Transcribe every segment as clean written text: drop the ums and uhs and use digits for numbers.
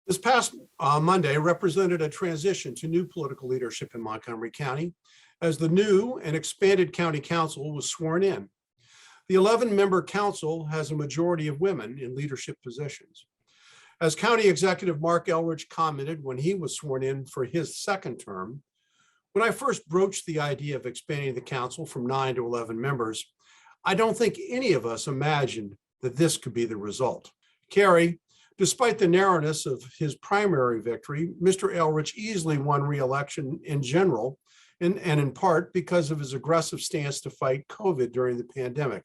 This past Monday represented a transition to new political leadership in Montgomery County as the new and expanded county council was sworn in. The 11-member council has a majority of women in leadership positions. As County Executive Marc commented when he was sworn in for his second term, when I first broached the idea of expanding the council from 9 to 11 members, I don't think any of us imagined that this could be the result. Cary, despite the narrowness of his primary victory, Mr. Elrich easily won re-election in general, and in part because of his aggressive stance to fight COVID during the pandemic.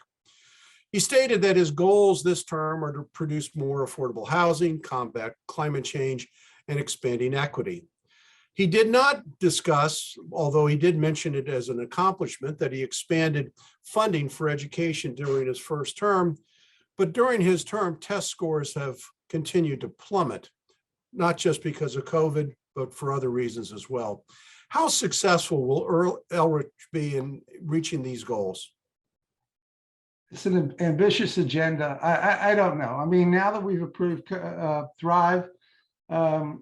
He stated that his goals this term are to produce more affordable housing, combat climate change, and expanding equity. He did not discuss, although he did mention it as an accomplishment, that he expanded funding for education during his first term, but during his term, test scores have continued to plummet, not just because of COVID, but for other reasons as well. How successful will Elrich be in reaching these goals? It's an ambitious agenda. I don't know. I mean, now that we've approved Thrive,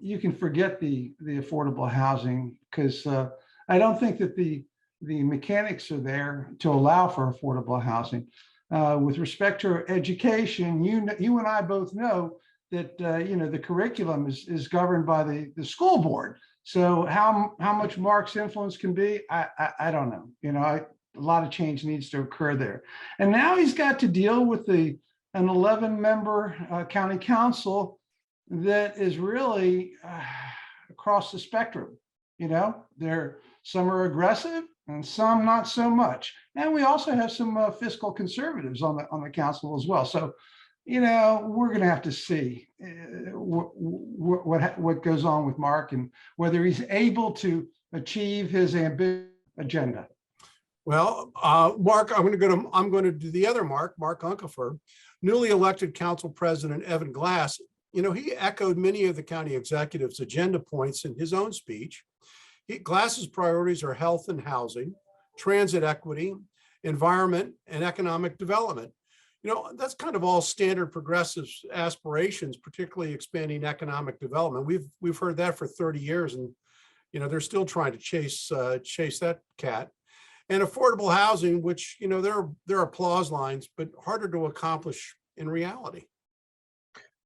you can forget the affordable housing, because I don't think that the mechanics are there to allow for affordable housing. With respect to education, you and I both know that the curriculum is governed by the school board. So how much Marc's influence can be, I don't know. A lot of change needs to occur there. And now he's got to deal with an 11-member county council that is really across the spectrum. Some are aggressive and some not so much. And we also have some fiscal conservatives on the council as well. So, we're going to have to see what goes on with Marc and whether he's able to achieve his ambitious agenda. Well, Marc, I'm going to do the other Marc Uncapher, newly elected council president Evan Glass. He echoed many of the county executive's agenda points in his own speech. Glass's priorities are health and housing, transit equity, environment, and economic development. That's kind of all standard progressive aspirations, particularly expanding economic development. We've heard that for 30 years, and they're still trying to chase that cat. And affordable housing, which there are applause lines, but harder to accomplish in reality.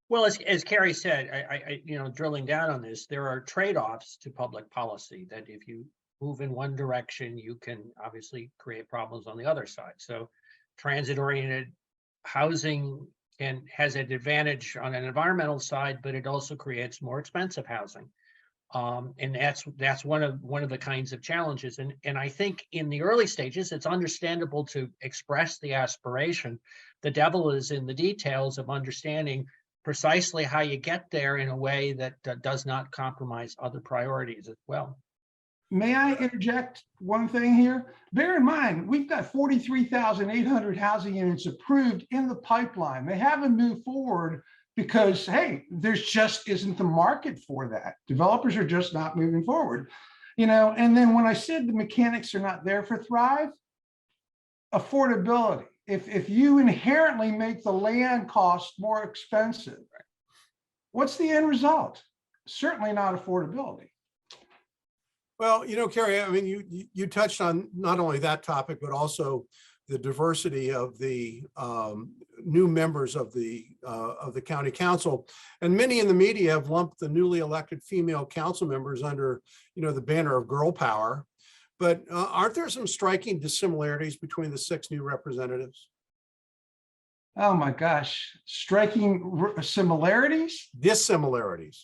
Well, as Cary said, I drilling down on this, there are trade-offs to public policy that if you move in one direction, you can obviously create problems on the other side. So transit-oriented housing has an advantage on an environmental side, but it also creates more expensive housing. And that's one of the kinds of challenges. And I think in the early stages, it's understandable to express the aspiration. The devil is in the details of understanding precisely how you get there in a way that does not compromise other priorities as well. May I interject one thing here? Bear in mind, we've got 43,800 housing units approved in the pipeline. They haven't moved forward because, hey, there's just isn't the market for that. Developers are just not moving forward. And then when I said the mechanics are not there for Thrive, affordability. If you inherently make the land cost more expensive, what's the end result? Certainly not affordability. Well, Cary, I mean, you touched on not only that topic, but also the diversity of the new members of the county council, and many in the media have lumped the newly elected female council members under, the banner of girl power. But aren't there some striking dissimilarities between the 6 new representatives? Oh my gosh, striking similarities? Dissimilarities.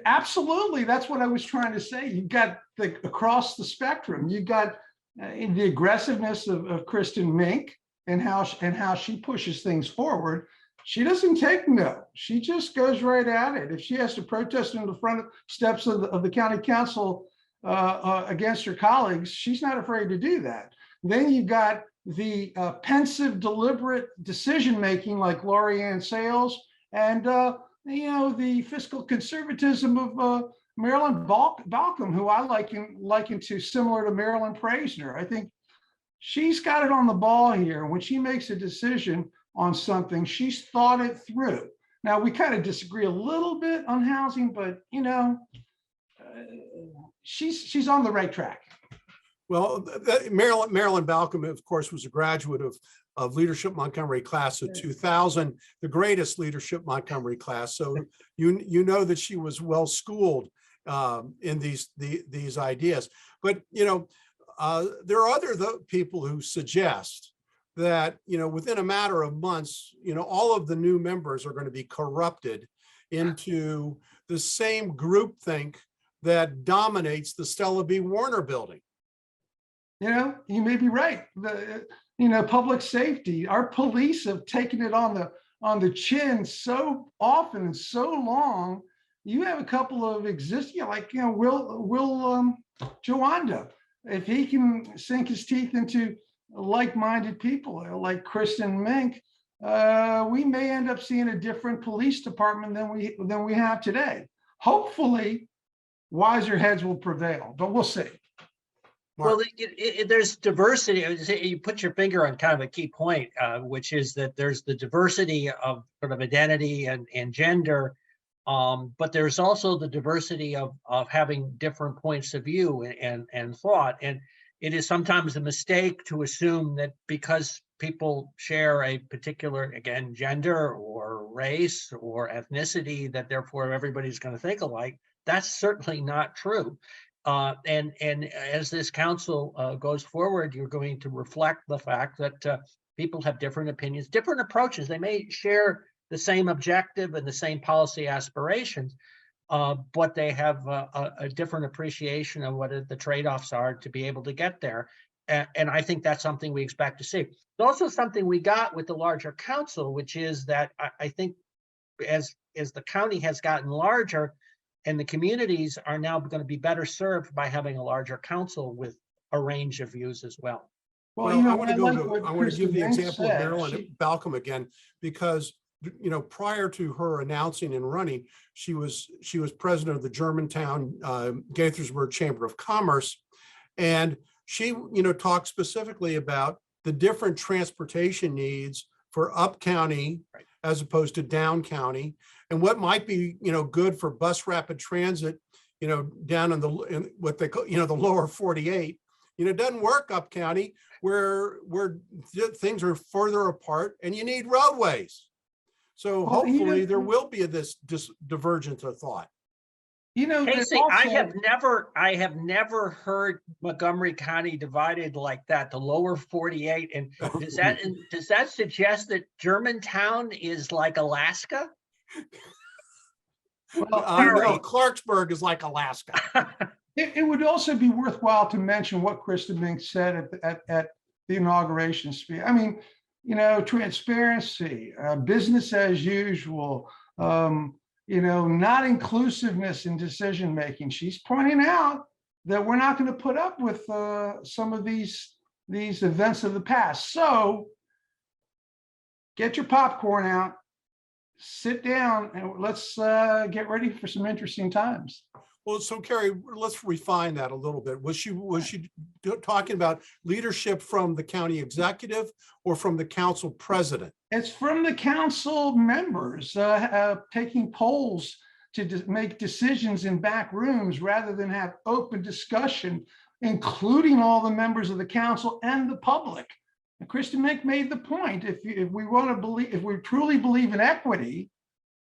Absolutely, that's what I was trying to say. You've got across the spectrum. You've got the aggressiveness of Kristen Mink and how she pushes things forward. She doesn't take no. She just goes right at it. If she has to protest in the front steps of the county council against her colleagues, she's not afraid to do that. Then you've got the pensive, deliberate decision-making like Lori Ann Sales, and the fiscal conservatism of Marilyn Balcom, who I liken to similar to Marilyn Praisner. I think she's got it on the ball here. When she makes a decision on something, she's thought it through. Now, we kind of disagree a little bit on housing, but she's on the right track. Well, Marilyn Balcom, of course, was a graduate of Leadership Montgomery class of 2000, the greatest Leadership Montgomery class. So you know that she was well schooled in these ideas. But there are other people who suggest that within a matter of months, all of the new members are going to be corrupted into the same groupthink that dominates the Stella B. Warner building. You may be right. Public safety, our police have taken it on the chin so often and so long. You have a couple of existing, like Will Joanda, if he can sink his teeth into like-minded people like Kristen Mink, we may end up seeing a different police department than we have today. Hopefully, wiser heads will prevail, but we'll see. Marc. Well, there's diversity. You put your finger on kind of a key point, which is that there's the diversity of sort of identity and gender, but there's also the diversity of having different points of view and thought. And it is sometimes a mistake to assume that because people share a particular, again, gender or race or ethnicity, that therefore everybody's going to think alike. That's certainly not true. And as this council goes forward, you're going to reflect the fact that people have different opinions, different approaches. They may share the same objective and the same policy aspirations, but they have a different appreciation of what the trade-offs are to be able to get there. And I think that's something we expect to see. It's also something we got with the larger council, which is that I think as the county has gotten larger, and the communities are now going to be better served by having a larger council with a range of views as well. Well, I want to give the example of Marilyn Balcom again, because prior to her announcing and running, she was president of the Germantown Gaithersburg Chamber of Commerce, and she talked specifically about the different transportation needs for up county as opposed to down county, and what might be good for bus rapid transit down in what they call the lower 48 doesn't work up county where things are further apart and you need roadways. So hopefully there will be this divergence of thought. Casey, also, I have never heard Montgomery County divided like that, the lower 48. And does that suggest that Germantown is like Alaska? Well, no, Clarksburg is like Alaska. It would also be worthwhile to mention what Kristen Mink said at the inauguration speech. I mean, transparency, business as usual, not inclusiveness in decision making. She's pointing out that we're not going to put up with some of these events of the past. So get your popcorn out, sit down, and let's get ready for some interesting times. Well, so Cary, let's refine that a little bit. Was she talking about leadership from the county executive or from the council president? It's from the council members taking polls to make decisions in back rooms rather than have open discussion, including all the members of the council and the public. And Kristen Mink made the point: if we truly believe in equity,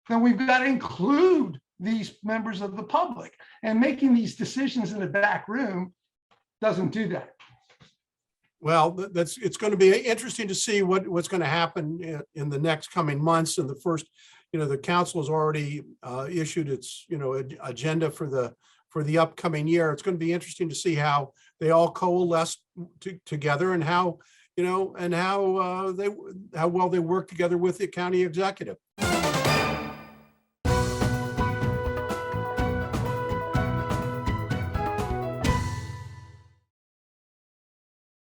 then we've got to include these members of the public, and making these decisions in the back room doesn't do that. Well, it's going to be interesting to see what's going to happen in the next coming months. And the first, the council has already issued its, agenda for the upcoming year. It's going to be interesting to see how they all coalesce together and how, how well they work together with the county executive.